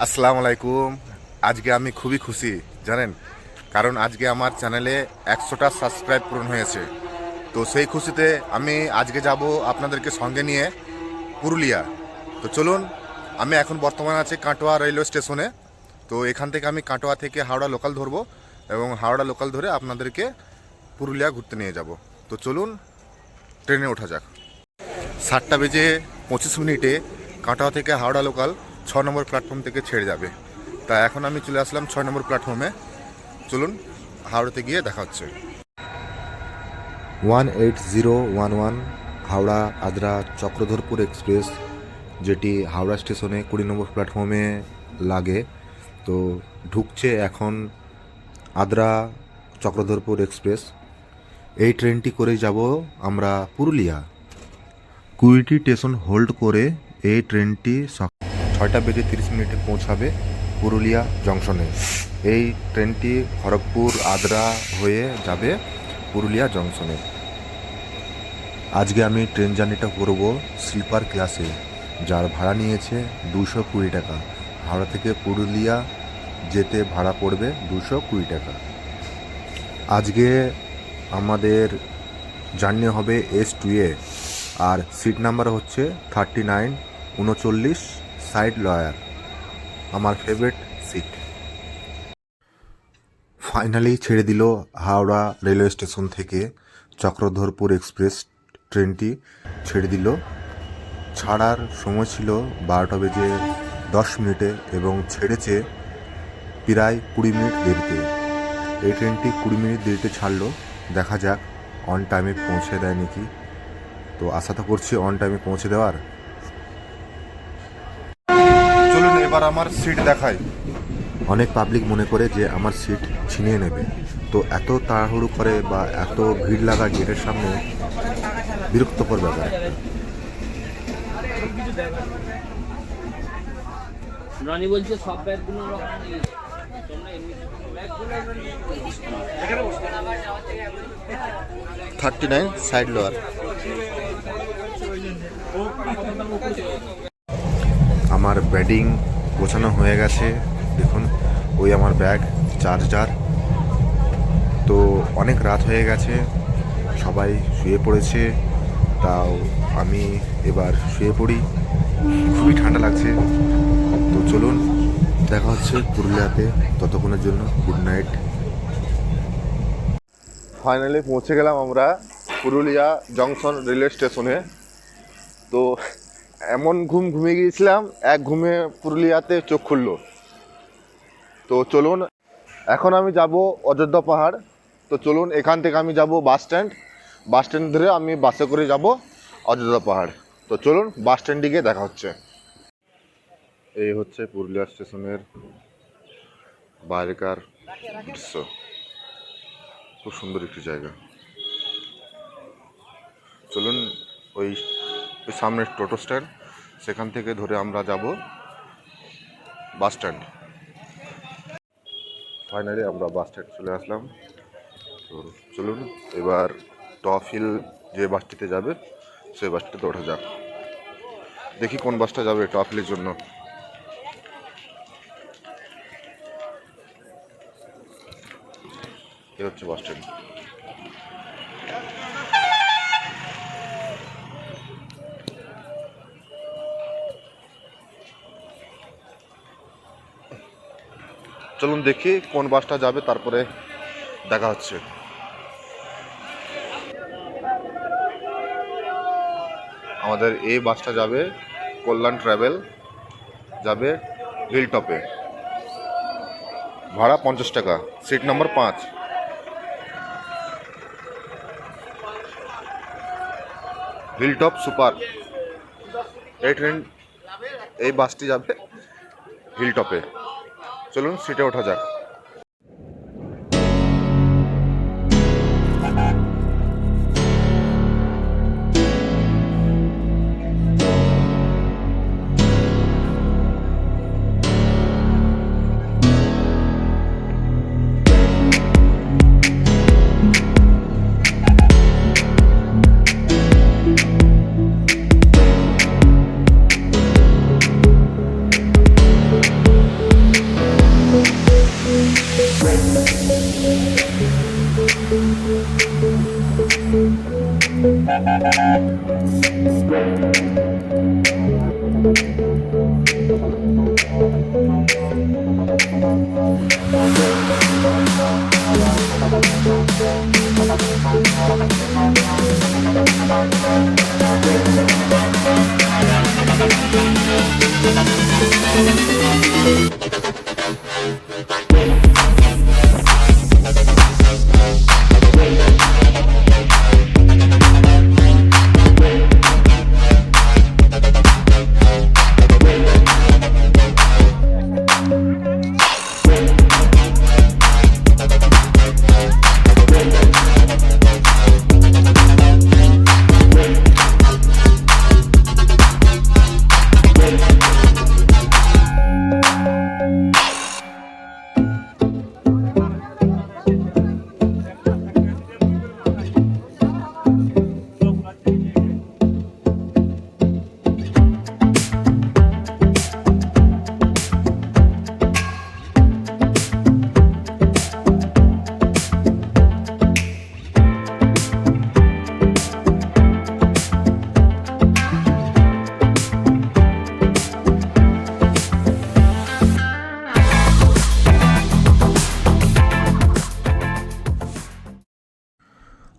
আসসালামু আলাইকুম। আজকে আমি খুবই খুশি জানেন, কারণ আজকে আমার চ্যানেলে 100টা সাবস্ক্রাইব পূরণ হয়েছে। তো সেই খুশিতে আমি আজকে যাব আপনাদেরকে সঙ্গে নিয়ে পুরুলিয়া। তো চলুন, আমি এখন বর্তমানে আছি কাটোয়া রেলওয়ে স্টেশনে। তো এখান থেকে আমি কাটোয়া থেকে হাওড়া লোকাল ধরবো এবং হাওড়া লোকাল ধরে আপনাদেরকে পুরুলিয়া ঘুরতে নিয়ে যাব। তো চলুন, ট্রেনে ওঠা যাক। 7:25 কাটোয়া থেকে হাওড়া লোকাল 6 নম্বর প্ল্যাটফর্ম থেকে ছেড়ে যাবে। তা এখন আমি চলে আসলাম 6 নম্বর প্ল্যাটফর্মে। চলুন, হাওড়াতে গিয়ে দেখা হচ্ছে। 18011 হাওড়া আদ্রা চক্রধরপুর এক্সপ্রেস, যেটি হাওড়া স্টেশনে 20 নম্বর প্ল্যাটফর্মে লাগে। তো ঢুকছে এখন আদ্রা চক্রধরপুর এক্সপ্রেস। এই ট্রেনটি করে যাব আমরা পুরুলিয়া। কুইটি স্টেশন হোল্ড করে এই ট্রেনটি 6:30 পৌঁছাবে পুরুলিয়া জংশনে। এই ট্রেনটি খড়গপুর আদ্রা হয়ে যাবে পুরুলিয়া জংশনে। আজকে আমি ট্রেন জার্নিটা করব স্লিপার ক্লাসে, যার ভাড়া নিয়েছে 220 টাকা। হাওড়া থেকে পুরুলিয়া যেতে ভাড়া পড়বে 220 টাকা। আজকে আমাদের জার্নি হবে S2A, আর সিট নাম্বার হচ্ছে 39 39 সাইড লয়ার, আমার ফেভারিট সিট। ফাইনালি ছেড়ে দিল হাওড়া রেলওয়ে স্টেশন থেকে চক্রধরপুর এক্সপ্রেস। ট্রেনটি ছেড়ে দিল। ছাড়ার সময় ছিল 12:10 এবং ছেড়েছে প্রায় 20 মিনিট দেরিতে। এই ট্রেনটি 20 মিনিট দেরিতে ছাড়লো। দেখা যাক অন টাইমে পৌঁছে দেয় নাকি। তো আশা তো করছি অন টাইমে পৌঁছে দেওয়ার। চলুন এবার আমার সিট দেখাই। অনেক পাবলিক মনে করে যে আমার সিট ছিনিয়ে নেবে, তো এত তাড়াহুড়ো করে বা এত ভিড় লাগা গেটের সামনে বিরক্তকর ব্যাপার। রনি বলছে সব ব্যাগগুলো তোমরা এমনি ব্যাগগুলো 39 সাইড লোয়ার। আমার ব্যাডিং গোছানো হয়ে গেছে, দেখুন ওই আমার ব্যাগ, চার্জার। তো অনেক রাত হয়ে গেছে, সবাই শুয়ে পড়েছে, তাও আমি এবার শুয়ে পড়ি। খুবই ঠান্ডা লাগছে। তো চলুন, দেখা হচ্ছে পুরুলিয়াতে। ততক্ষণের জন্য গুড নাইট। ফাইনালি পৌঁছে গেলাম আমরা পুরুলিয়া জংশন রেলওয়ে স্টেশনে। তো এমন ঘুমিয়ে গিয়েছিলাম, এক ঘুমে পুরুলিয়াতে চোখ খুললো। তো চলুন, এখন আমি যাব অযোধ্যা পাহাড়। তো চলুন, এখান থেকে আমি যাব বাস স্ট্যান্ড ধরে আমি বাসে করে যাব অযোধ্যা পাহাড়। তো চলুন, বাস স্ট্যান্ডে গিয়ে দেখা হচ্ছে। এই হচ্ছে পুরুলিয়া স্টেশনের বাইরেকার দৃশ্য। খুব সুন্দর একটি জায়গা। চলুন, ওই সামনের টোটো স্ট্যান্ড, সেখান থেকে ধরে আমরা যাব বাস স্ট্যান্ড। ফাইনালি আমরা বাস স্ট্যান্ড চলে আসলাম। তো চলুন এবার টপ হিল যে বাসটিতে যাবে সেই বাসটিতে ওঠা যাক। দেখি কোন বাসটা যাবে টপ হিলের জন্য। এই হচ্ছে বাস স্ট্যান্ড। চলুন দেখি কোন বাসটা যাবে, তারপরে দেখা হচ্ছে। আমাদের এই বাসটা যাবে কল্যাণ ট্রাভেল, যাবে হিল টপে। ভাড়া 50 টাকা, seat number 5। Hill top super. এই বাসটি যাবে হিল টপে। চলুন সিটে ওঠা যাক।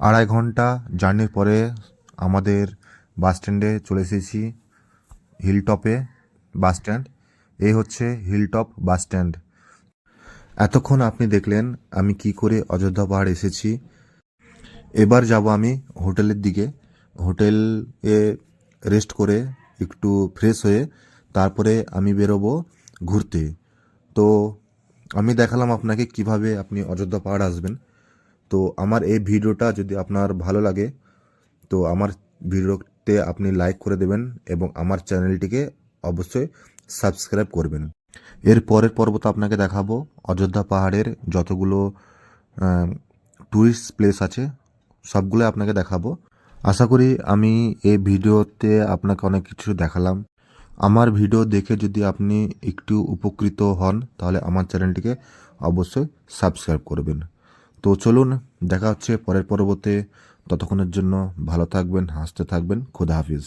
আড়াই ঘন্টা জার্নির পরে আমাদের বাস স্ট্যান্ডে চলে এসেছি, হিলটপে বাস স্ট্যান্ড। এই হচ্ছে হিলটপ বাস স্ট্যান্ড। এতক্ষণ আপনি দেখলেন আমি কি করে অযোধ্যা পাহাড় এসেছি। এবার যাব আমি হোটেলের দিকে। হোটেলে রেস্ট করে একটু ফ্রেশ হয়ে তারপরে আমি বেরোবো ঘুরতে। তো আমি দেখালাম আপনাকে কিভাবে আপনি অযোধ্যা পাহাড় আসবেন। তো আমার এই ভিডিওটা যদি আপনার ভালো লাগে তো আমার ভিডিওতে আপনি লাইক করে দেবেন এবং আমার চ্যানেলটিকে অবশ্যই সাবস্ক্রাইব করবেন। এর পরের পর্বতে আপনাকে দেখাবো অযোধ্যা পাহাড়ের যতগুলো ট্যুরিস্ট প্লেস আছে সবগুলো আপনাকে দেখাবো। আশা করি আমি এই ভিডিওতে আপনাকে অনেক কিছু দেখালাম। আমার ভিডিও দেখে যদি আপনি একটু উপকৃত হন তাহলে আমার চ্যানেলটিকে অবশ্যই সাবস্ক্রাইব করবেন। তো চলুন দেখা হচ্ছে পরের পর্বতে। ততক্ষণের জন্য ভালো থাকবেন, হাসতে থাকবেন। খোদা হাফিজ।